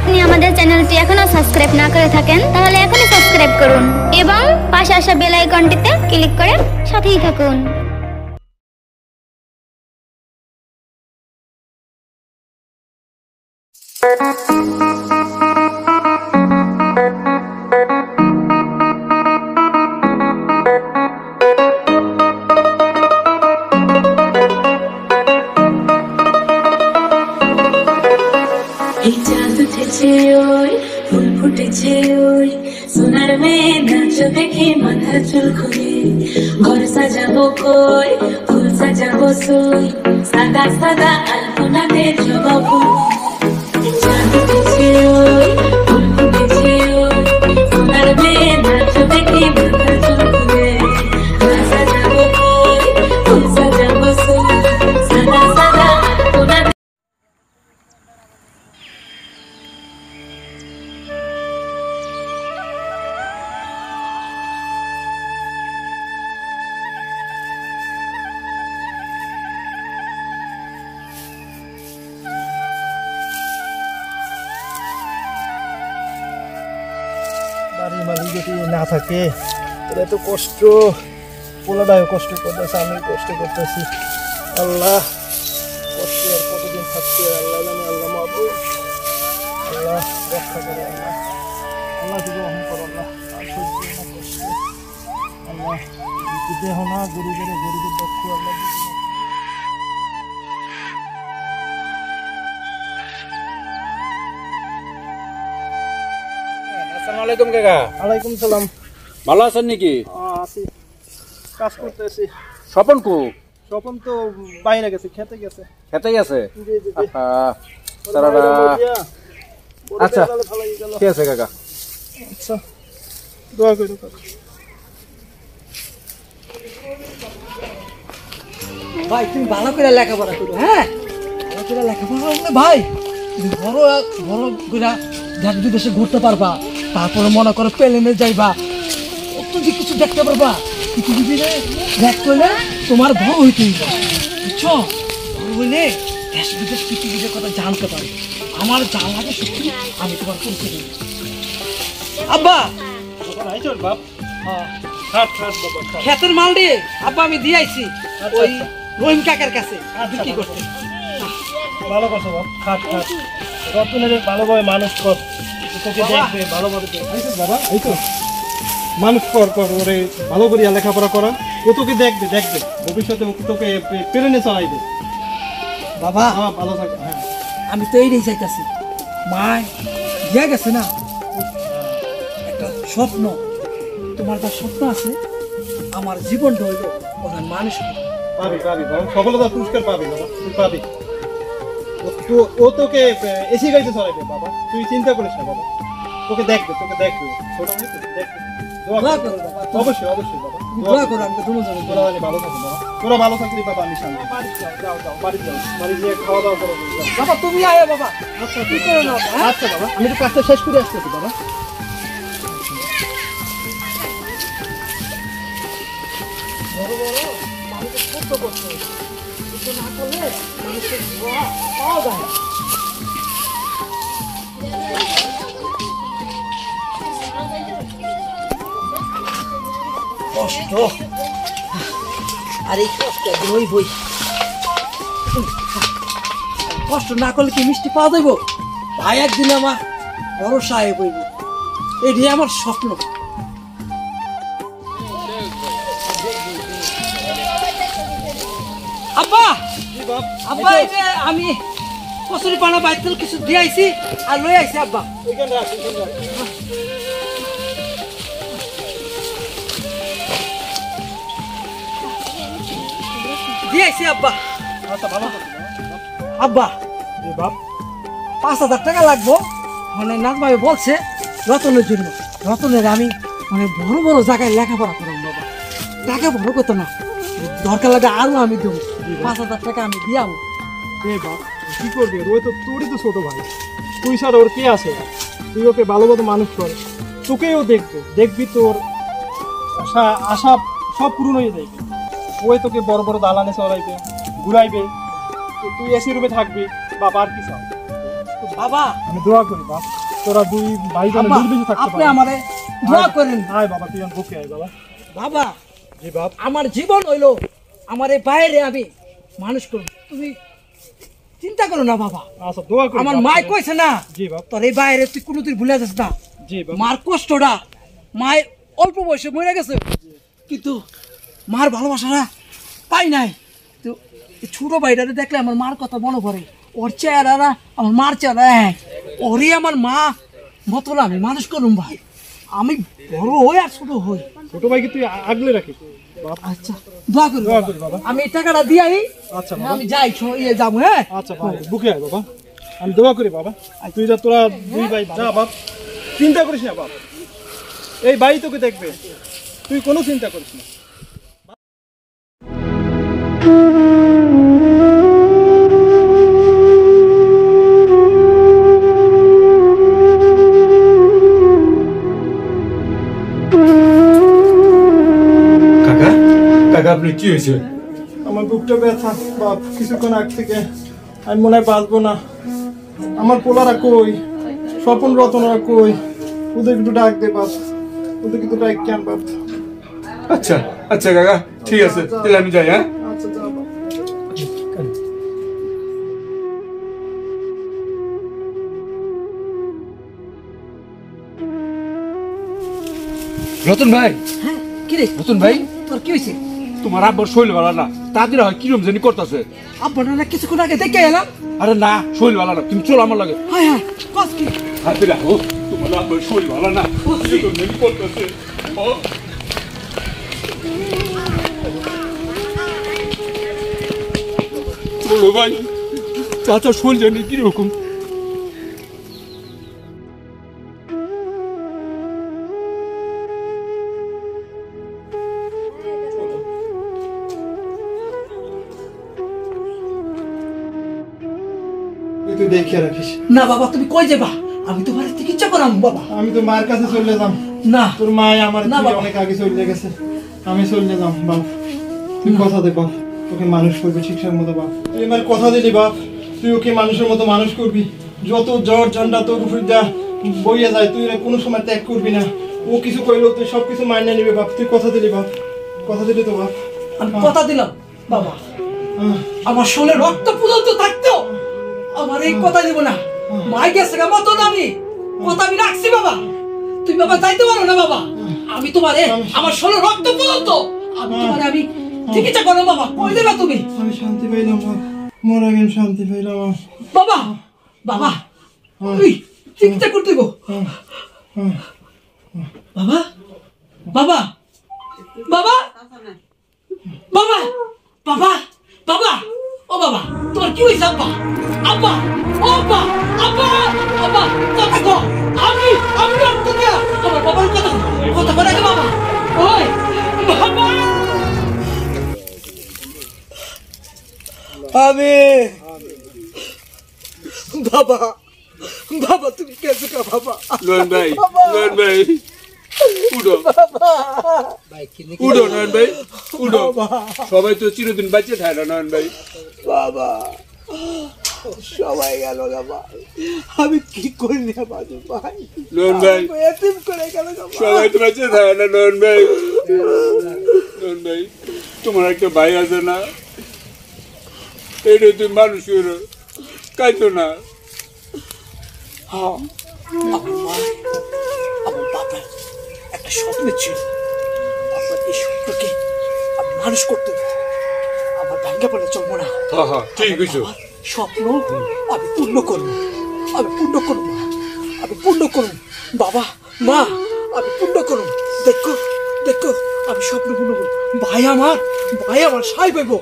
আপনি আমাদের চ্যানেলটি এখনো সাবস্ক্রাইব না করে থাকেন তাহলে এখনই সাবস্ক্রাইব করুন এবং পাশে আসা বেল আইকনটিতে ক্লিক করে সাথেই থাকুন। এই চাঁদ উঠেছে ওই ফুল ফুটেছে ওই সোনার মেয়ে নাচ দেখে মাথা চুল খুলে ঘর সাজাবো কই ফুল সাজাবো সই সাদা সাদা আলপনাতে জবা ফুল চাঁদ উঠেছে ওই ফুল ফুটেছে ওই সোনার মেয়ে নাচ দেখে মাথা চুল খুলে ঘর সাজাবো কই ফুল সাজাবো সই সাদা সাদা আলপনাতে বাড়ির মালিক যদি না থাকে এটা তো কষ্ট, পোলাটাও কষ্ট করতেছে, আমি কষ্ট করতেছি। আল্লাহ কষ্ট আর কতদিন থাকছে আল্লাহ জানে, আল্লাহ মাহবুব, আল্লাহ রক্ষা করে, আল্লাহ আল্লাহ যদি রহম করো, আল্লাহ আর সহ্য না কষ্ট, আল্লাহ দেহ না গরিবের দুঃখ আল্লাহ দিতে না। আসসালামু আলাইকুম কাকা। ওয়ালাইকুম সালাম। ভালো আছেন নাকি? আছি, কাজ করতেছি। স্বপন কো? স্বপন তো বাইরে গেছে, খেতে গেছে। খেতে গেছে? জি জি জি। আচ্ছা ঠিক আছে কাকা। আচ্ছা দোয়া করো কাকা। ভাই তুমি ভালো করে লেখাপড়া করো, হ্যাঁ ভালো করে লেখাপড়া করলে ভাই তুমি বড় বড় করে দেশ বিদেশে ঘুরতে পারবা, তারপরে মনে করো প্লেনে যাইবা, কত যে কিছু দেখতে পারবা। পৃথিবীতে দেখ করলে তোমার বড় হইতে হইবে, বুঝছো? বড় হইলে দেশ বিদেশ পৃথিবীর কথা জানতে পারবে। আমার যা লাগে সত্যি আমি তোমার পৌঁছে দেব। আব্বা বাপ হ্যাঁ খাট খাট বাবা খাট। ক্ষেতের মাল দিয়ে আব্বা আমি দিয়ে আইছি ওই রহিম কাকার কাছে বিক্রি করতে। ভালো কথা বাপ, খাট খাট। রতনের ভালোভাবে মানুষ কর, তোকে দেখবে ভালোভাবে বাবা। এই তো মানুষ কর কর, ওরে ভালো করে লেখাপড়া করা, ও তোকে দেখবে দেখবে ভবিষ্যতে তোকে প্রেরণে চালাইবে। বাবা হ্যাঁ ভালো থাকবে। হ্যাঁ আমি তো এইটাই চাইতেছি, মা দিয়া গেছে না একটা স্বপ্ন, তোমার যা স্বপ্ন আছে আমার জীবনটা হইল ওখানে মানুষ হবে। পাবি পাবি বাবা, সফলতার পুরস্কার পাবি বাবা, তুই পাবি। ও তোকে এসি গাড়িতে চলাইবে বাবা, তুই চিন্তা করিস না বাবা, তোকে দেখবে ছোট ভাই তো দেখবে। দোয়া করো বাবা, অবশ্যই অবশ্যই বাবা, দোয়া করো, আমি তো তোমার জন্য তোরা ভালো থাকো বাবা, তোরা ভালো থাকলে বাবা আমি শান্তি। যাও যাও বাড়ি যাও, বাড়ি গিয়ে খাওয়া দাওয়া করো। বাবা তুমি আয় বাবা। আচ্ছা কি করে না হ্যাঁ? আচ্ছা বাবা, আমি তো কাজটা শেষ করে আসতেছি বাবা। বড় বড় মানুষের কষ্ট করতে হবে, কিছু না করলে মানুষের দোয়া পাওয়া যায় না। কষ্ট আর এই কষ্ট বই বই, কষ্ট না করলে কি মিষ্টি পাওয়া যাইব? ভাই একদিন আমার বড় সাহেব হইব, এটি আমার স্বপ্ন। আব্বা আব্বা এই যে আমি কচুরি পানা বাইতেল কিছু দিয়ে আইছি আর লই আইছি আব্বা। ওইখানে রাখ, ওইখানে রাখ। দিয়ে আইছি আব্বা। আচ্ছা ভালো থাকো আব্বা জি বাপ। 5,000 টাকা লাগবো, মানে নাজমাবে বলছে রতনের জন্য। রতনের আমি মানে বড় বড় জায়গায় লেখাপড়া করাম বাবা, টাকা বড় কথা না, দরকার লাগে আরো আমি দেবো। 5,000 টাকা আমি দিয়াম। এ বাপ কি করবি, ওই তো তোরই তো ছোট ভাই, তুই ছাড়া ওর কে আছে? তুই ওকে ভালোভাবে মানুষ কর, তোকেও দেখবে, দেখবি তোর আশা সব পূরণ হয়ে যাবে। ওই তোকে বড় বড় দালানে চড়াইবে, ঘুরাইবে, তুই এসি রুমে থাকবি, বাবা আর কি চাও? বাবা আমি দোয়া করি বাপ, তোরা দুই ভাই যেন আব্বা, নির্বিঘ্নে থাকতে আপনি পারে। আমারে দোয়া করেন। আয় বাবা, তুই আমার বুকে আয় বাবা। বাবা জি বাপ। আমার জীবন হইলো আমার এই বাইরে আমি মানুষ করব, তুমি চিন্তা করো না বাবা। আচ্ছা দোয়া করি আমার বাপ। মায় কইছে না জি বাপ। তোর এই বাইরে তুই কোনোদিন ভুলে যাস না। জি বাপ। মার কষ্টটা, মায়ের অল্প বয়সে মরে গেছে কিন্তু মার ভালোবাসাটা পাই নাই। তো এই ছোট ভাইটারে দেখলে আমার মার কথা মনে পড়ে, ওর চেহারা আমার মার চেহারা এক, ওরই আমার মা মতো না আমি মানুষ করুম ভাই। আমি বড় হই আর ছোট হই। ছোট ভাইকে তুই আগলে রাখিস বাপ। আচ্ছা দোয়া করি দোয়া বাবা। করি বাবা। আমি এই টাকাটা দিয়ে আই, আচ্ছা বাবা। আমি যাই ইয়ে যাবো। হ্যাঁ আচ্ছা বাবা, বুকে আয় বাবা, আমি দোয়া করি বাবা। তুই যা, তোরা দুই ভাই যা বাপ, চিন্তা করিস না বাপ, এই ভাই তোকে দেখবে, তুই কোনো চিন্তা করিস না। কাকা কাকা আপনি কি হয়েছে? আমার বুকটা ব্যথা বাপ, কিছুক্ষণ আগ থেকে আমি মনে হয় বাঁচবো না। আমার পোলারা কই, স্বপন রতনরা কই, ওদের একটু ডাক দে বাপ, ওদের একটু ডাক কেন বাপ। আচ্ছা আচ্ছা কাকা, ঠিক আছে, তাহলে আমি যাই। হ্যাঁ আচ্ছা যা বাপ। রতন ভাই, হ্যাঁ কি রে রতন ভাই, তোর কি হয়েছে? তোমার আব্বার শরীর ভালো না, তাদের হয় কিরম জানি করতেছে। আপনারা না কিছুক্ষণ আগে দেখে এলাম। আরে না, শরীর ভালো না, তুমি চলো আমার লাগে। হ্যাঁ হ্যাঁ কস কি? হাতে রাখো, তোমার আব্বার শরীর ভালো না, কিরম জানি করতেছে। চলো ভাই, চাচা শরীর জানি কিরকম। তুই দেখে রাখিস। না বাবা তুমি কই যাবা? আমি তোমার চিকিৎসা করাম বাবা। আমি তো মার কাছে চলে যাম, না তোর মা আমার না থেকে বাবা। অনেক আগে চলে গেছে, আমি চলে যাম বাপ। তুই কথা দে বাপ, তোকে মানুষ করবি শিক্ষার মতো বাপ। তুই আমার কথা দিলি বাপ, তুই ওকে মানুষের মতো মানুষ করবি। যত জ্বর ঝন্ডা তোর উপর যা বইয়ে যায়, তুই এরা কোনো সময় ত্যাগ করবি না। ও কিছু কইলো তুই সব কিছু মাইনে নিবি বাপ, তুই কথা দিলি বাপ, কথা দিলি তো বাপ। আমি কথা দিলাম বাবা, আহ, আমার শোলে রক্ত পর্যন্ত থাকতো আমার এই কথা দিব না। মাই গেছে গা মতো না, আমি কথা আমি রাখছি বাবা। তুমি বাবা যাইতে পারো না বাবা, আমি তোমারে আমার শোলে রক্ত পর্যন্ত আমি তোমারে আমি চিকিৎসা করো বাবা। কই দেবা তুমি? আমি শান্তি পাইলাম বাপ, মরে গেল শান্তি পাইলাম বাপ। বাবা বাবা তুই চিকিৎসা করতে গো বাবা বাবা বাবা বাবা বাবা বাবা ও বাবা তোমার কি হয়েছে? আব্বা আব্বা ও আব্বা আব্বা আব্বা কথা কো। আমি রক্ত দিয়া আমার বাবার কথা কথা বলে গে বাবা। ওই বাবা আমি বাবা বাবা তুমি কেসে কা বাবা? নয়ন ভাই, নয়ন ভাই, উঠো উঠো নয়ন ভাই, উঠো। সবাই তো চিরদিন বাঁচে থাকে না নয়ন ভাই। বাবা সবাই গেল না ভাই, আমি কি করি না বাজু ভাই? নয়ন ভাই, এতিম করে গেল না ভাই। সবাই তো বাঁচে থাকে না নয়ন ভাই। নয়ন ভাই, তোমার একটা ভাই আছে না, এটা তুমি মানুষ করো, কাইতো না। হ্যাঁ আমার মা আমার বাবা একটা স্বপ্ন ছিল, আপনার এই স্বপ্নকে আমি মানুষ করতে আমার ভেঙে পড়ে চলবো না। হ্যাঁ হ্যাঁ, ঠিক হয়েছে। আমার স্বপ্ন আমি পূর্ণ করবো, আমি পূর্ণ করবো, আমি পূর্ণ করবো বাবা মা, আমি পূর্ণ করবো। দেখো দেখো আমি স্বপ্ন পূর্ণ করবো। ভাই আমার সাই পাইব,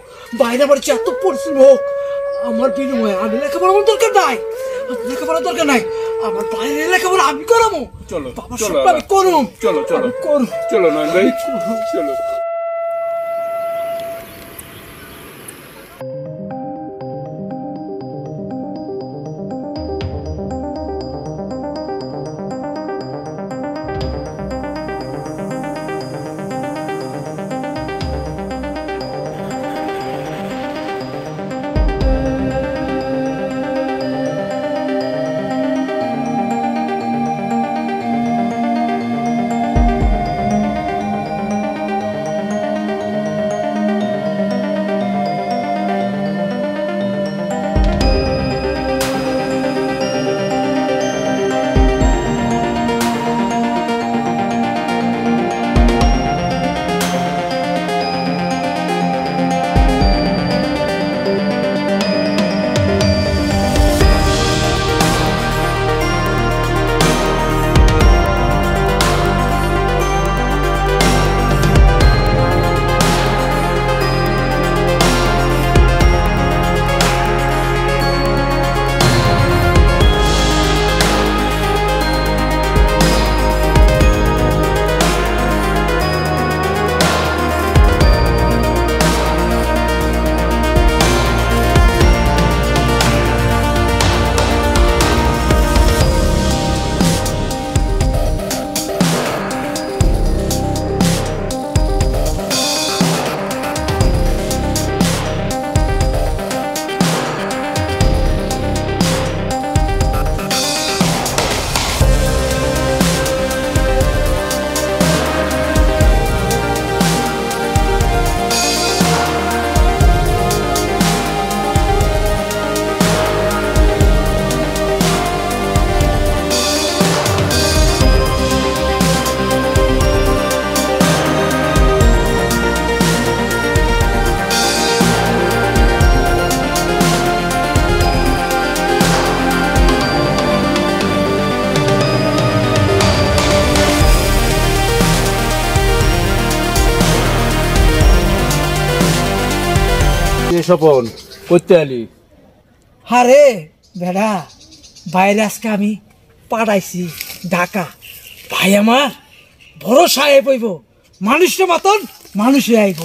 বাইরে আমার যে এত পরিশ্রম হোক আমার বিনিময়ে আমি লেখাপড়া আমার দরকার নাই, আমার লেখাপড়ার দরকার নাই, আমার বাইরে লেখাপড়া আমি করাবো। চলো বাবার চলো, স্বপ্ন আমি করুম, চলো চলো আমি করুম। চলো নয়ন ভাই, চলো। স্বপন করতে আলি? আরে বেড়া বাইরে আজকে আমি পাঠাইছি ঢাকা। ভাই আমার বড় সাহেব হইব, মানুষের মতন মানুষে আইব,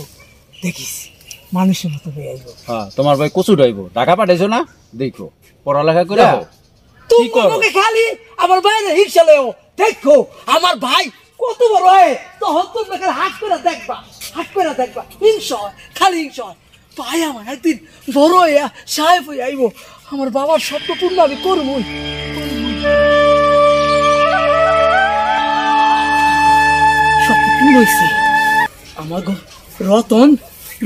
দেখিস মানুষের মতন আইব। হ্যাঁ, তোমার ভাই কচু ডাইব, টাকা পাঠাইছো না? দেখো পড়ালেখা করে তুমি মুখে খালি আমার বাইরে হিংসা লেও, দেখো আমার ভাই কত বড় হয়, তখন তুমি হাত করে দেখবা, হাত করে দেখবা, হিংসা হয়, খালি হিংসা হয়। ভাই আমার একদিন বড় হইয়া সাহেব হয়ে আইব, আমার বাবার স্বপ্ন পূর্ণ আমি করবই। স্বপ্ন পূর্ণ হয়েছে আমার রতন,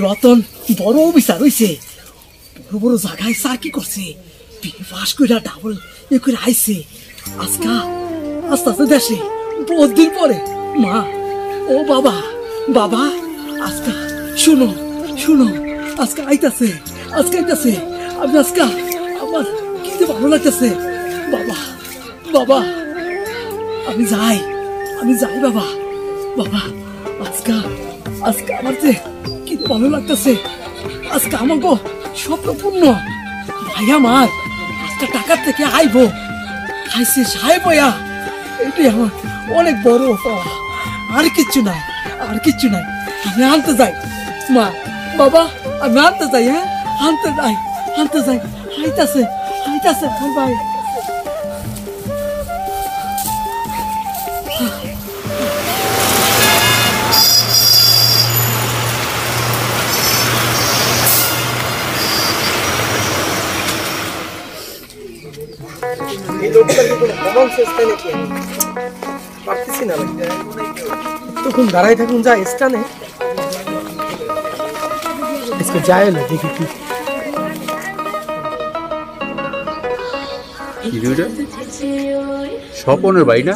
রতন বড় অফিসার হয়েছে, বড় বড় জায়গায় চাকরি করছে, বিয়ে পাস করে ডাবল এ করে আইছে। আজকা আস্তে আস্তে দেশে বহুত দিন পরে। মা, ও বাবা, বাবা আজকা শুনো, শুনো আজকে আইতাছে, আজকে আইতাছে। আমি আজকা আমার কি ভালো লাগতেছে। বাবা, বাবা আমি যাই, আমি যাই বাবা, বাবা আজকা, আজকে আমার যে কি ভালো লাগতেছে। আজকে আমার গো স্বপ্ন পূর্ণ। ভাই আমার আজকে টাকার থেকে আইবো, আইসে সাহেব হইয়া, এটাই আমার অনেক বড় পাওয়া। আর কিচ্ছু নাই, আর কিচ্ছু নাই। আমি আনতে যাই মা, বাবা আমি আনতে যাই, হ্যাঁ আনতে যাই, আনতে যাই। আইতাছে, আইতাছে আমার ভাই। এই লোকটার কি কোনো কমন সেন্স নাই নাকি? পারতেছি না ভাই, তখন দাঁড়াই থাকুন যা স্টানে इसको যায় না, দেখি কি স্বপনের ভাই না?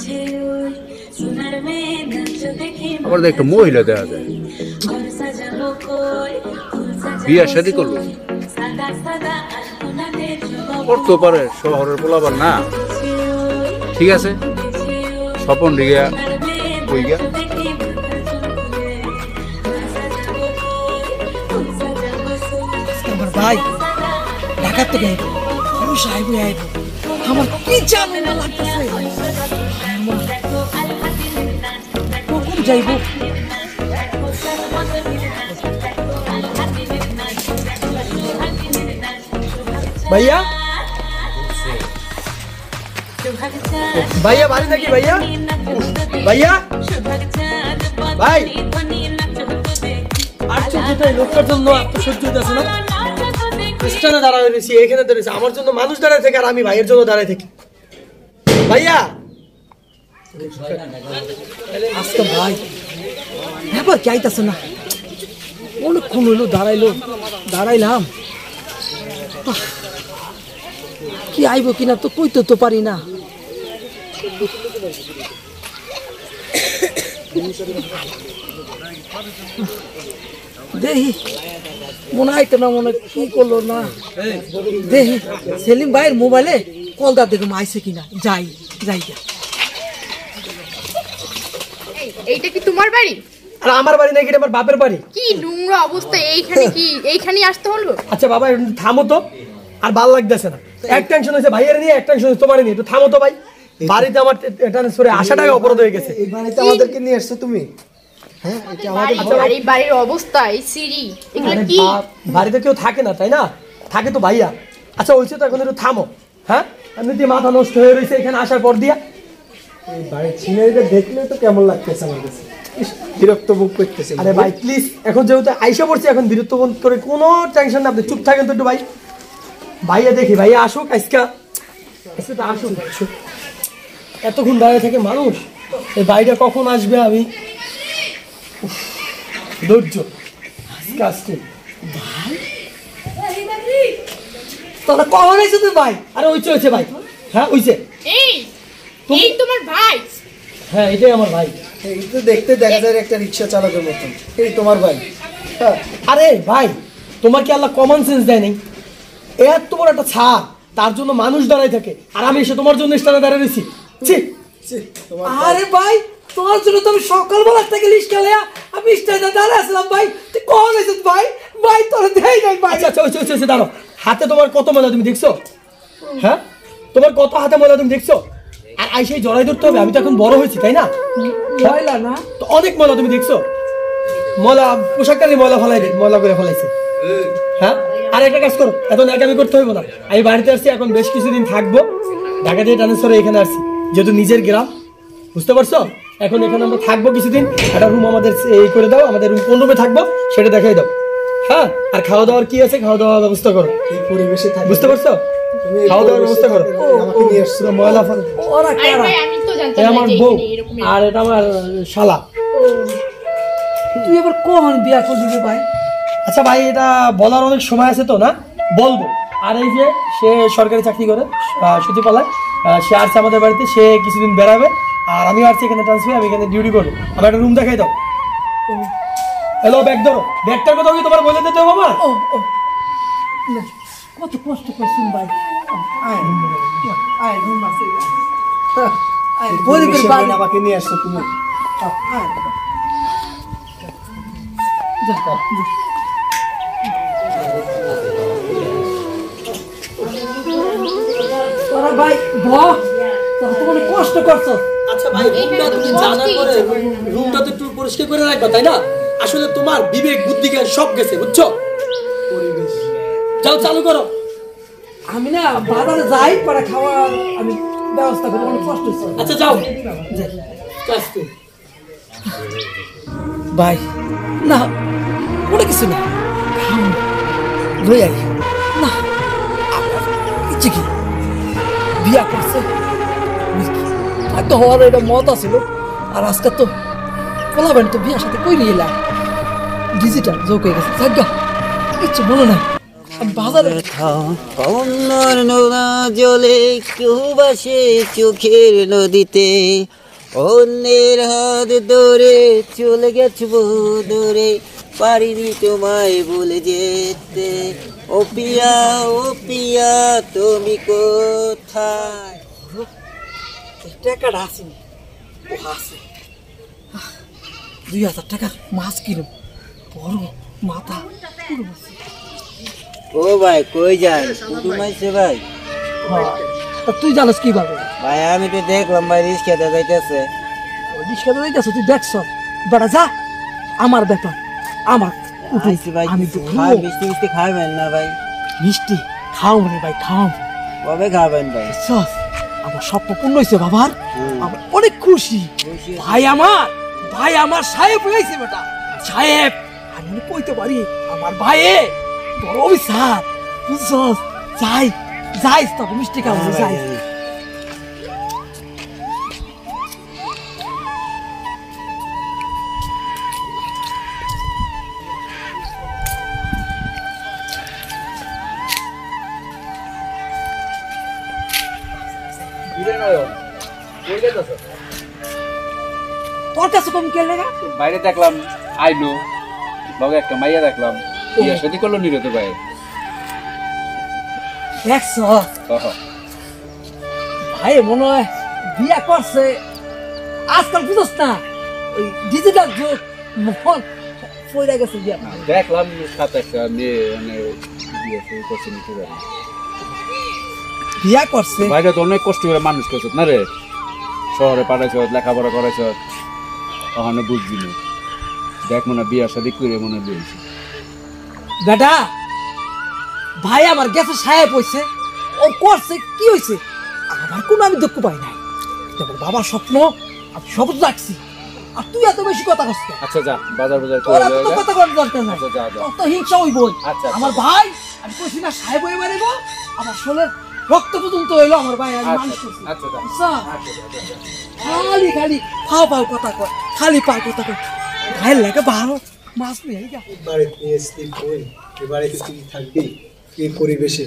আবার একটা মহিলা দেখা যায়, বিয়ার শাদী করলো, করতে পারে শহরের পোলাবার না। ঠিক আছে, স্বপন রিগা কই গা? আমার ভাই ঢাকার থেকে আইব, বড় সাহেব হয়ে আইব। আমার কি জানো না লাগতেছে, কখন যাইব? ভাইয়া, ভাইয়া বাড়ি নাকি? ভাইয়া, ভাইয়া, ভাই আশ্চর্যটাই লোকটার জন্য সহ্য হইতেছে না। স্টেশনে দাঁড়ায় রয়েছি, এখানে দাঁড়িয়েছি, আমার জন্য মানুষ দাঁড়ায় থাকে আর আমি ভাইয়ের জন্য দাঁড়ায় থাকি। ভাইয়া আজকে ভাই ব্যাপার কি আইতাছে না, অনেকক্ষণ হইলো দাঁড়াইলো, দাঁড়াইলাম, কি আইব কিনা তো কইতে তো পারি না। দেখি মনে আইতো না, মনে কি করলো না, দেখি সেলিম ভাইয়ের মোবাইলে কল দা দেখুন আইসে কিনা, যাই যাই। এইটা কি তোমার বাড়ি? আর আমার বাড়ি নাকি, এটা আমার বাপের বাড়ি। কি নোংরা অবস্থা এইখানে, কি এইখানেই আসতে হলো? আচ্ছা বাবা একটু থামো তো, আর ভালো লাগতেছে না। এক টেনশন হয়েছে ভাইয়ের নিয়ে, এক টেনশন হয়েছে তোমার নিয়ে, একটু থামো তো ভাই। বাড়িতে আমার ট্রান্সফারে আসাটাই অপরাধ হয়ে গেছে। এই বাড়িতে আমাদেরকে নিয়ে আসছো তুমি? হ্যাঁ, এটা আমাদের আর এই বাড়ির অবস্থা, এই সিঁড়ি, এগুলো আরে কি? বাড়িতে কেউ থাকে না তাই না? থাকে তো ভাইয়া। আচ্ছা হয়েছে তো, এখন একটু থামো। হ্যাঁ, এমনিতে মাথা নষ্ট হয়ে রয়েছে এখানে আসার পর দিয়া। এই বাড়ির সিনারিটা দেখলে তো কেমন লাগতেছে আমার কাছে, বিরক্ত বোধ করতেছে। আরে ভাই প্লিজ, এখন যেহেতু আইসা পড়ছি, এখন বিরক্ত বোধ করে কোনো টেনশন না, আপনি চুপ থাকেন তো একটু ভাই। ভাইয়া দেখি, ভাইয়া আসুক আজকা, তো আসুক। এতক্ষণ দাঁড়িয়ে থাকে মানুষ, এই ভাইটা কখন আসবে আমি ধৈর্য আজকে আসছে। তোরা কখন আইছো তুই ভাই? আরে ওইছে ওইছে ভাই, হ্যাঁ ওইছে। এই এই তোমার ভাই? হ্যাঁ এটাই আমার ভাই। এই তো দেখতে দেখা যায় একটা রিক্সা চালকের মতন। এই তোমার ভাই? হ্যাঁ। আরে ভাই, তোমার কি আল্লাহ কমন সেন্স দেয় নাই? এত বড় একটা ছাদ, তার জন্য মানুষ দাঁড়ায় থাকে, আর আমি এসে তোমার জন্য স্থানে দাঁড়িয়ে রয়েছি। ছি, তোমার আরে ভাই তোমার জন্য তো আমি সকালবেলা থেকে লিস্ট লিয়া আমি স্টেজে দাঁড়িয়ে আসলাম ভাই, তুই কখন এসেছিস ভাই? ভাই তোর দেই নাই ভাই। আচ্ছা দাঁড়ো, হাতে তোমার কত ময়লা তুমি দেখছো? হ্যাঁ, তোমার কত হাতে ময়লা তুমি দেখছো? আর আইসে জড়াই ধরতে হবে, আমি তো এখন বড় হয়েছি তাই না? ময়লা না তো অনেক ময়লা তুমি দেখছো। ময়লা পোশাকটা নিয়ে ময়লা ফেলাই দেয়, ময়লা করে ফেলাইছে। হ্যাঁ, আর একটা কাজ করো, এখন একামি করতে হইব না। আমি বাড়িতে আসছি, এখন বেশ কিছুদিন থাকবো, ঢাকা থেকে ট্রান্সফার এখানে আসছি, যেহেতু নিজের গ্রাম, বুঝতে পারছো? এখন এখানে আমরা থাকবো কিছুদিন। একটা রুম আমাদের এই করে দাও, আমাদের রুম কোন রুমে থাকবো সেটা দেখাই দাও। হ্যাঁ, আর খাওয়া দাওয়ার কি আছে, খাওয়া দাওয়ার ব্যবস্থা করো এই পরিবেশে থাকবে, বুঝতে পারছো? তুমি এই খাওয়া দাওয়ার ব্যবস্থা করো। আমাকে নিয়ে আসছো। ময়লা ফেলা ওরা আরে কারা? ভাই আমি তো জানতাম এ না আমার যে বউ এখানে এরকম আর এটা আমার শালা। তুই এবার কখন বিয়া করবি রে ভাই? আচ্ছা ভাই, এটা বলার অনেক সময় আছে তো, না বলবো। আর এই যে সে সরকারি চাকরি করে সুতিপালায়, সে আসছে আমাদের বাড়িতে, সে কিছুদিন বেড়াবে, আর আমিও আসছি এখানে ট্রান্সফার, আমি এখানে ডিউটি করবো। আমার একটা রুম দেখাই দাও। হ্যালো, ব্যাগ ধরো। ব্যাগটার কথা কি তোমার বলে দিতে হবে আমার? কত কষ্ট করছেন ভাই। পরিবেশে আমাকে নিয়ে আসছো তুমি। তোরা ভাই তোরা তো অনেক কষ্ট করছো। আচ্ছা ভাই, রুমটা তুমি জানার পরে রুমটা তো একটু পরিষ্কার করে রাখবা তাই না? আসলে তোমার বিবেক বুদ্ধি জ্ঞান সব গেছে, বুঝছো? পরিবেশ যাও চালু করো। আমি না বাজারে যাই, পরে খাওয়ার আমি ব্যবস্থা করবো, অনেক কষ্ট হচ্ছে। আচ্ছা যাও ভাই। না ওটা কিছু না, লই আই না। ইচ্ছে কি বিয়া করছে তো হওয়ার এটা মত আছিল, আর আজকে তো পোলাবেন তো বিয়ার সাথে কই নিয়ে এলাম, ডিজিটাল যোগ হয়ে গেছে। জায়গা ইচ্ছে বলো না, আমি বাজারে অন্যর নোনা জলে কেউ বাসে চোখের নদীতে, অন্যের হাত ধরে চলে গেছে বহু দূরে, পারিনি তোমায় ভুলে যেতে। ও পিয়া তুমি কোথায়? টাকাটা আসেনি, ও আছে 2000 টাকা মাছ কিনো, বড় মাথা পুরো বসে। ও ভাই কই যান? কুটুমাইছে ভাই? তা তুই জানিস কিভাবে? ভাই আমি তো দেখলাম ভাই রিক্সাতে যাইতেছে। রিক্সাতে যাইতেছ, তুই দেখছ? বেটা যা, আমার ব্যাপার, আমার আইসি ভাই, আমি তো খাওয়া মিষ্টি মিষ্টি খাবেন না ভাই? মিষ্টি খাও রে ভাই, খাও। কবে খাবেন ভাই? আমার স্বপ্ন পূর্ণ হয়েছে বাবার, আমার অনেক খুশি। ভাই আমার সাহেব হয়েছে বেটা, সাহেব। আমি মনে কইতে পারি আমার ভাইয়ে বড় অফিসার, বুঝছস? যাই তবে মিষ্টি খাবো, যাই। তোর কাছে কম কে লাগা? বাইরে দেখলাম আইলো, লগে একটা মাইয়া দেখলাম, বিয়ে শাদী করলো নিরত ভাই। দেখছ ভাই মনে হয় বিয়া করছে। আজকাল বুঝছ না, ওই ডিজিটাল যুগ, মন পড়ে গেছে বিয়া। দেখলাম সাথে একটা মেয়ে মানে বিয়ে শুরু করছে নিতে পারি। বিয়া করছে বাইরে তো অনেক কষ্ট করে মানুষ করছে না রে, শহরে পাঠাইছ, লেখাপড়া করাইছ, ওখানে বুঝবি না। দেখ মনে বিয়া শাদী করে মনে দিয়েছি বেটা। ভাই আমার গেছে সাহেব হয়েছে, ও করছে কি হয়েছে, আমার কোনো আমি দুঃখ পাই নাই। যেমন বাবার স্বপ্ন আমি শপথ রাখছি, আর তুই এত বেশি কথা কষ্ট। আচ্ছা যা, বাজার বাজার তোর করে এত কথা করার দরকার নাই, আচ্ছা, যা, যা। তোর তো হিংসা হইবই। আচ্ছা, আমার ভাই, আমি কইছি না সাহেব হয়ে বেরোবো, আমার শোলের রক্ত পর্যন্ত হইলো আমার ভাই, আমি মানুষ করছি। আচ্ছা যা। বুঝছো? খালি পাও কথা কর, খালি পাও কথা কর, ভাইয়ের লাগে বারো মাছ নিয়ে যা। বাড়িতে নিয়ে স্লিপ কই, এ বাড়িতে তুই থাকবি এই পরিবেশে?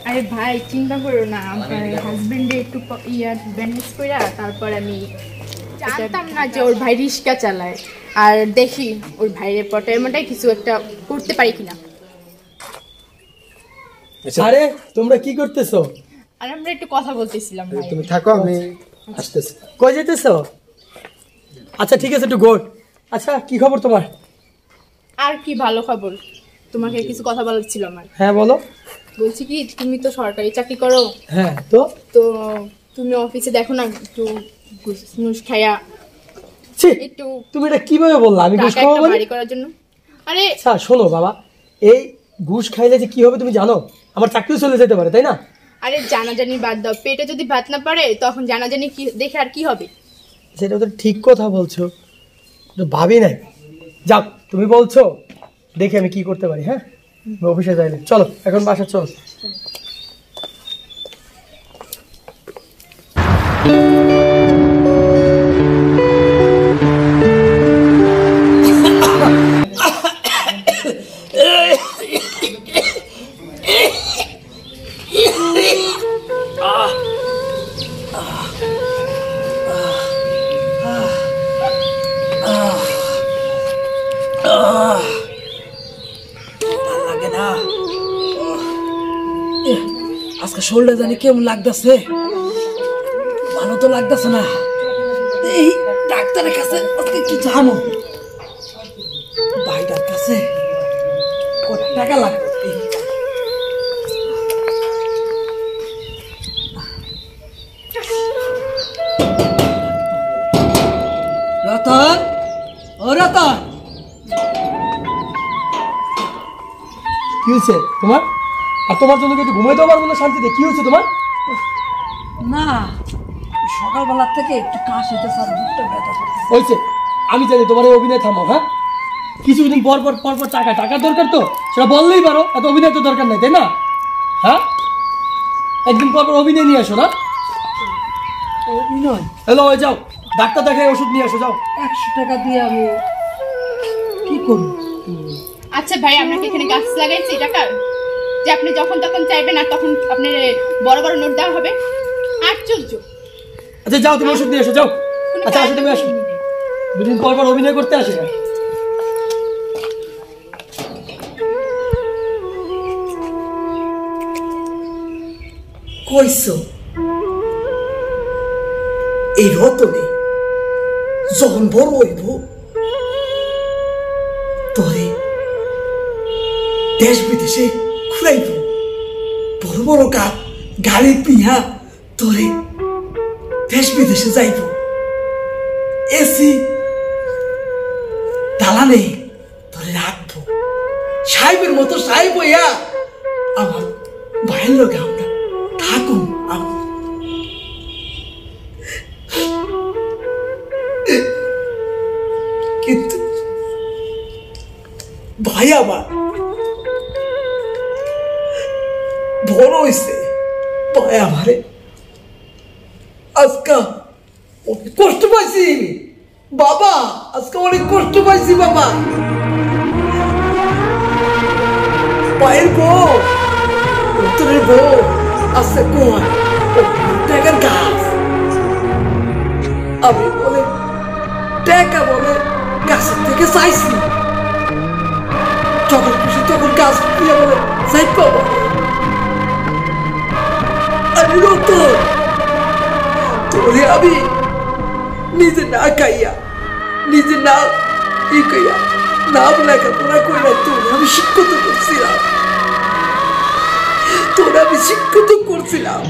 আরে ভাই চিন্তা করো না, আমার হাজবেন্ডে একটু ব্যান্ডেজ করে তারপর আমি জানতাম না যে ওর ভাই রিক্সা চালায়, আর দেখি ওর ভাইয়ের পটায় মোটাই কিছু একটা করতে পারি কিনা। আরে তোমরা কি করতেছো? আর আমরা একটু কথা বলতেছিলাম ভাই। তুমি থাকো, আমি আসতেছি। কই যেতেছো? আচ্ছা ঠিক আছে, একটু গোড। আচ্ছা কি খবর তোমার? আর কি ভালো খবর, তোমাকে কিছু কথা বলার ছিল আমার। হ্যাঁ বলো। বলছি কি, তুমি তো সরকারি চাকরি করো, হ্যাঁ তো তো তুমি অফিসে দেখো না একটু ঘুষ খাইয়া ছি, একটু তুমি এটা কিভাবে বললা? আমি ঘুষ টাকা খাবো একটা বলি? বাড়ি করার জন্য। আরে আচ্ছা শোনো বাবা, এই ঘুষ খাইলে যে কি হবে তুমি জানো? আমার চাকরিও চলে যেতে পারে, তাই না? আরে জানাজানি বাদ দাও, পেটে যদি ভাত না পারে তখন জানাজানি কি দেখে আর কি হবে? সেটা তো ঠিক কথা বলছো, তো ভাবি নাই। যাও, তুমি বলছো, দেখি আমি কি করতে পারি। হ্যাঁ, আমি অফিসে যাইলে চলো, এখন বাসা চলো। লাগে না আজকে, শরীরটা জানি কেমন লাগতেছে, ভালো তো লাগতেছে না। এই ডাক্তারের কাছে আজকে কি জানো, ভাইটার কাছে কত টাকা লাগবে? রতন, ও রতন, কি হয়েছে তোমার? আর তোমার জন্য কি একটু ঘুমাইতে পারবো না শান্তিতে? কি হয়েছে তোমার? না, সকালবেলার থেকে একটু কাশ হইতে স্যার, বুকটা ব্যথা করতেছে। হয়েছে, আমি জানি তোমার এই অভিনয় থামাও। হ্যাঁ, কিছুদিন পর পর পর পর টাকার দরকার, তো সেটা বললেই পারো, এত অভিনয় তো দরকার নেই, তাই না? হ্যাঁ, একদিন পর পর অভিনয় নিয়ে আসো না। অভিনয়? হ্যালো, ওই যাও ডাক্তার দেখায় ওষুধ নিয়ে আসো, যাও। 100 টাকা দিয়ে আমি কি করবো? আচ্ছা ভাই, আপনাকে এখানে গাছ লাগাইছি টাকার, যে আপনি যখন তখন চাইবেন আর তখন আপনার বড় বড় নোট দেওয়া হবে। আশ্চর্য। আচ্ছা যাও, তুমি ওষুধ নিয়ে আসো, যাও। আচ্ছা আসো, তুমি আসো, দুদিন পর পর অভিনয় করতে আসে। কইছো এই রতনে যখন বড় হইব তোরে দেশ বিদেশে ঘুরাইব, বড় বড় গাড়ি পিয়া তোরে দেশ বিদেশে যাইব, এসি দালানে তোরে রাখবো, সাহেবের মতো সাহেব হইয়া আমার ভাইয়ের লোকে আমরা থাকুন। আমি কিন্তু ভাই আমার বড় হয়েছে, ভাই আমারে আজকা অনেক কষ্ট পাইছি বাবা, আজকে অনেক কষ্ট পাইছি বাবা। ভাইয়ের বউ, উত্তরের বউ আছে কোন টাকার গাছ, আমি বলে টাকা বলে গাছের থেকে চাইছি, যখন খুশি তখন গাছ দিয়ে বলে চাই পাবো। আমি রতন, তোরে আমি নিজে না খাইয়া, নিজে না ই কইয়া, নাম লেখাপড়া কইরা তোরে আমি শিক্ষিত করছিলাম, তোরে আমি শিক্ষিত করছিলাম,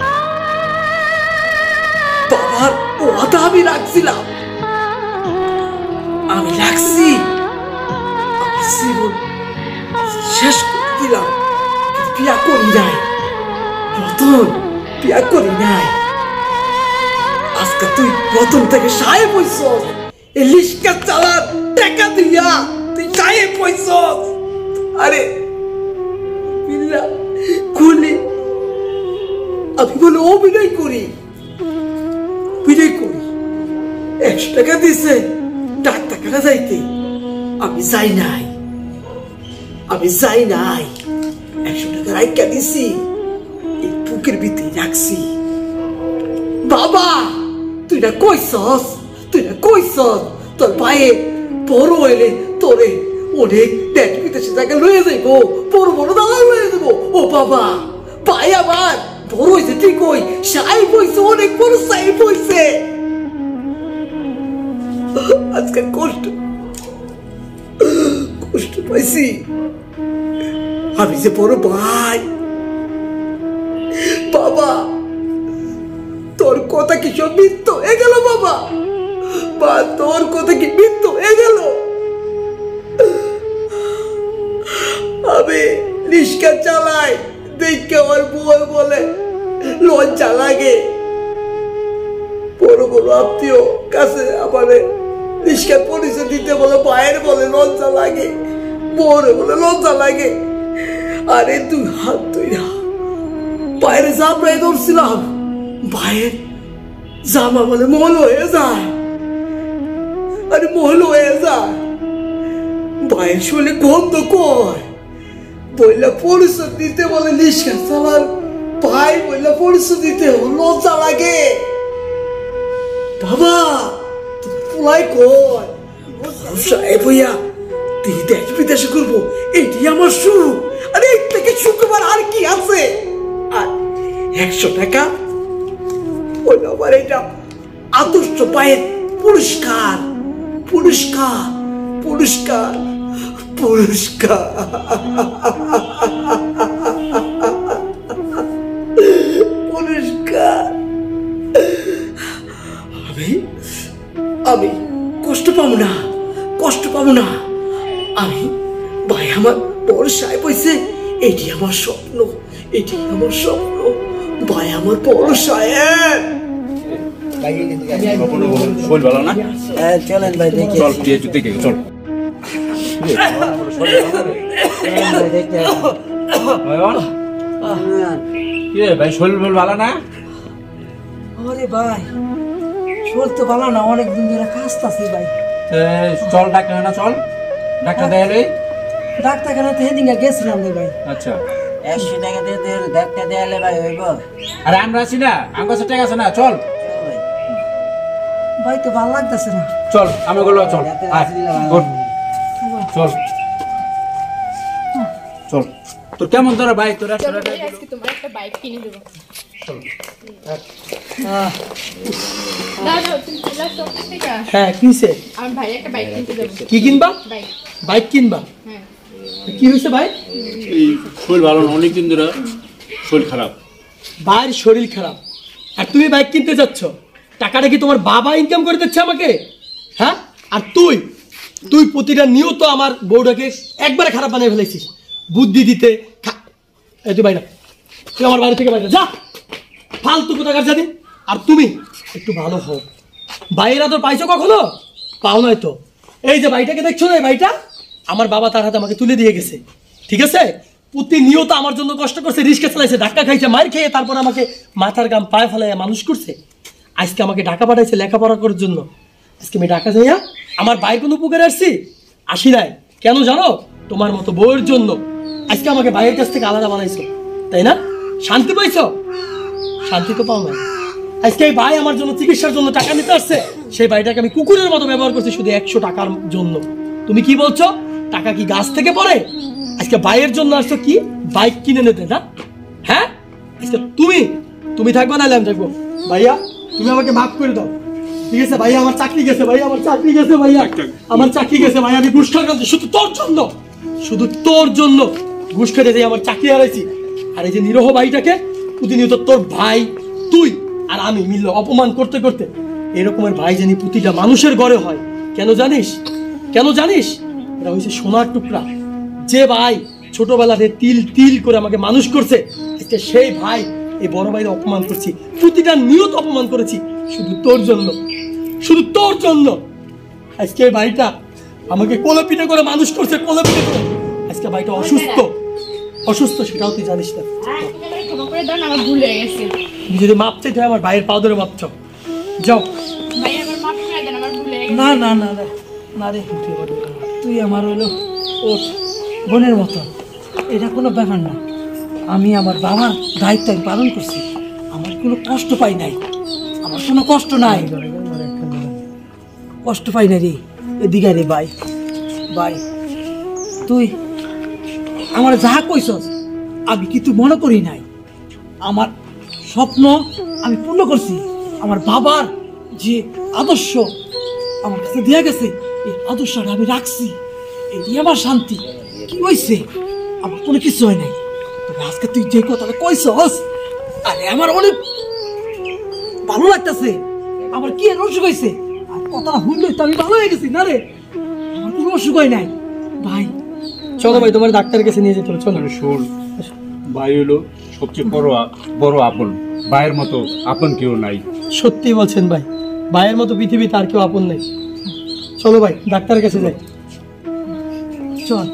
বাবার ওয়াদা আমি রাখছিলাম, আমি রাখছি, আমি জীবন শেষ করে দিলাম, বিয়া করি নাই রতন, বিয়া করি নাই। আজকে তুই প্রথম থেকে সাহেব হইছ, এই লিস্কা চালার টাকা দিয়া তুই সাহেব হইছ। আরে বিল্লা খুলি, আমি বলে অভিনয় করি, অভিনয় করি, 100 টাকা দিছে ডাক্তারখানা যাইতে, আমি যাই নাই, আমি যাই নাই, 100 টাকা রাইকা দিছি, এই বুকের ভিতরে রাখছি। বাবা তুই না কইছস, তুই না কইছস তোর ভাইয়ে বড় হইলে তোরে অনেক দেশ বিদেশে জায়গা লয়ে যাইব, বড় বড় দালাল লয়ে যাবো। ও বাবা, ভাই আমার বড় হয়েছে ঠিক ওই সাহেব হয়েছে, অনেক বড় সাহেব হয়েছে। আজকে কষ্ট পাইছি। আমি যে বড় ভাই, বাবা তোর কথা কি সব মিথ্য হয়ে গেল? বাবা বা তোর কথা কি মিথ্য হয়ে গেল? আমি রিক্সা চালাই দেখে আমার বউ বলে লজ্জা লাগে। বড় বড় আত্মীয় কাছে আমারে রিক্সার পরিচয় দিতে বলে ভাইয়ের বলে লজ্জা লাগে, বউরে বলে লজ্জা লাগে। আরে তুই হাত তুই না বাইরে জামরাই ধরছিলাম, ভাইয়ের জামা বলে মহল হয়ে যায়। আরে মহল হয়ে যায়, ভাইয়ের শরীরে গন্ধ কয়, বললে পরিচয় দিতে বলে নিষ্কার চালার ভাই বললে পরিচয় দিতে লজ্জা লাগে। বাবা পোলাই কয় সাহেব হইয়া তুই দেশ বিদেশে করবো, এটি আমার সুখ। আরে এর থেকে শুক্রবার আর কি আছে? আর 100 টাকা ওই আমার এটা আদর্শ পায়ের পুরস্কার, পুরস্কার, পুরস্কার, পুরস্কার। পুরস্কার। আমি কষ্ট পাবো না, কষ্ট পাবো না। আমি ভাই আমার বড় সাহেব হয়েছে, এটি আমার স্বপ্ন, এটি আমার স্বপ্ন। ভাই আমার বড় সাহেব। শোল ভালো না? চলেন ভাই দেখি। চল দিয়ে একটু দেখে চল। কি রে ভাই, শরীর ভালো না? আরে ভাই শরীর তো ভালো না, অনেকদিন ধরে কাশতাছি ভাই। চল ডাক্তার না, চল ডাক্তার দেখালে। ডাক্তার কেন তো সেদিন গেছিলাম রে ভাই। আচ্ছা 100 টাকা দিয়ে ডাক্তার দেয়ালে ভাই হইব? আরে আমরা আছি না, আমার কাছে টাকা আছে না, চল। ভাই তো ভালো লাগতেছে না। চল আমি বললো চল, চল চল। তোর কেমন তোরা বাইক? তোর চলো ভাই, আজকে তোমার একটা বাইক কিনে দেবো। দাদা তুমি চলে আসো টাকা। হ্যাঁ কিনছে? আমার ভাই একটা বাইক কিনতে দেবো। কি কিনবা? বাইক। বাইক কিনবা? হ্যাঁ। কি হয়েছে ভাই? এই শরীর ভালো না, অনেকদিন ধরে শরীর খারাপ। ভাইয়ের শরীর খারাপ আর তুমি বাইক কিনতে যাচ্ছ? টাকাটা কি তোমার বাবা ইনকাম করে দিচ্ছে আমাকে? হ্যাঁ, আর তুই প্রতিটা নিয়ত আমার বউটাকে একবারে খারাপ বানিয়ে ফেলেছিস বুদ্ধি দিতে। এই তুই বাইরে, তুই আমার বাড়ি থেকে বাইরে যা, ফালতু কোথাকার জানি। আর তুমি একটু ভালো হও। বাইরা তো পাইছো কখনো? পাও নয় তো। এই যে ভাইটাকে দেখছো না, এই ভাইটা আমার বাবা তার হাতে আমাকে তুলে দিয়ে গেছে, ঠিক আছে? প্রতিনিয়ত আমার জন্য কষ্ট করছে, রিক্সা চালাইছে, ধাক্কা খাইছে, মার খেয়ে তারপর আমাকে মাথার গাম পায়ে ফেলাইয়া মানুষ করছে। আজকে আমাকে ঢাকা পাঠাইছে লেখাপড়া করার জন্য। আজকে আমি ঢাকা যাইয়া আমার ভাইয়ের কোনো উপকারে আসছি? আসি নাই। কেন জানো? তোমার মতো বউয়ের জন্য। আজকে আমাকে ভাইয়ের কাছ থেকে আলাদা বানাইছো, তাই না? শান্তি পাইছো? শান্তি তো পাও না। আজকে এই ভাই আমার জন্য চিকিৎসার জন্য টাকা নিতে আসছে, সেই ভাইটাকে আমি কুকুরের মতো ব্যবহার করছি শুধু 100 টাকার জন্য। তুমি কি বলছো? টাকা কি গাছ থেকে পড়ে? আজকে ভাইয়ের জন্য আসছো কি বাইক কিনে নিতে না? হ্যাঁ, আজকে তুমি থাকবে না, আমি থাকবো। ভাইয়া তুমি আমাকে মাফ করে দাও, ঠিক আছে? ভাইয়া আমার চাকরি গেছে, ভাইয়া আমার চাকরি গেছে, ভাইয়া আমার চাকরি গেছে। ভাইয়া আমি ঘুষ খাওয়া শুধু তোর জন্য, শুধু তোর জন্য ঘুষ খেতে যাই আমার চাকরি হারাইছি। আর এই যে নিরহ ভাইটাকে প্রতিনিয়ত তোর ভাই, তুই আর আমি মিললে অপমান করতে করতে এরকমের ভাই জানি প্রতিটা মানুষের ঘরে হয়। কেন জানিস? কেন জানিস? এটা হয়েছে সোনার টুকরা। যে ভাই ছোটবেলাতে তিল তিল করে আমাকে মানুষ করছে, আজকে সেই ভাই এই বড় ভাইয়ের অপমান করছি, প্রতিটা নিয়ত অপমান করেছি শুধু তোর জন্য, শুধু তোর জন্য। আজকে এই ভাইটা আমাকে কোলে পিঠে করে মানুষ করছে, কোলে পিঠে করে। আজকে ভাইটা অসুস্থ, সেটাও তুই জানিস না। ক্ষমা করে দাও না, আমার ভুল হয়ে গেছে। তুমি যদি মাপ চাইতে হয় আমার ভাইয়ের পা ধরে মাপ চাও, যাও। ভাই আমার মাফ করে দেন, আমার ভুল হয়ে গেছে। না না না না রে, তুই আমার হলো ও বোনের মতো, এটা কোনো ব্যাপার না। আমি আমার বাবার দায়িত্ব আমি পালন করছি, আমার কোনো কষ্ট পাই নাই, আমার কোনো কষ্ট নাই, কষ্ট পাই না রে। এদিকে রে ভাই, তুই আমার যা কইছস আমি কিন্তু মনে করি নাই। স্বপ্ন আমি পূর্ণ করছি। আমার বাবার যে আদর্শ আমার কাছে দেয়া গেছে, এই আদর্শটা আমি রাখছি। এটি আমার শান্তি। কি হয়েছে? আমার কোনো কিছু হয় নাই। তবে আজকে তুই যে কথাটা কইছস, আরে আমার অনেক ভালো লাগতেছে। আমার কি এর অসুখ হয়েছে? আর কথাটা শুনলে তো আমি ভালো হয়ে গেছি না রে। আমার কোনো অসুখ হয় নাই ভাই। চলো ভাই, তোমার ডাক্তারের কাছে নিয়ে যেতে হবে, চলো। শোন, ভাই হলো সবচেয়ে বড় আপন। ভাইয়ের মতো আপন কেউ নাই। সত্যি বলছেন ভাই, ভাইয়ের মতো পৃথিবীতে আর কেউ আপন নেই। চলো ভাই, ডাক্তারের কাছে যাই। চল।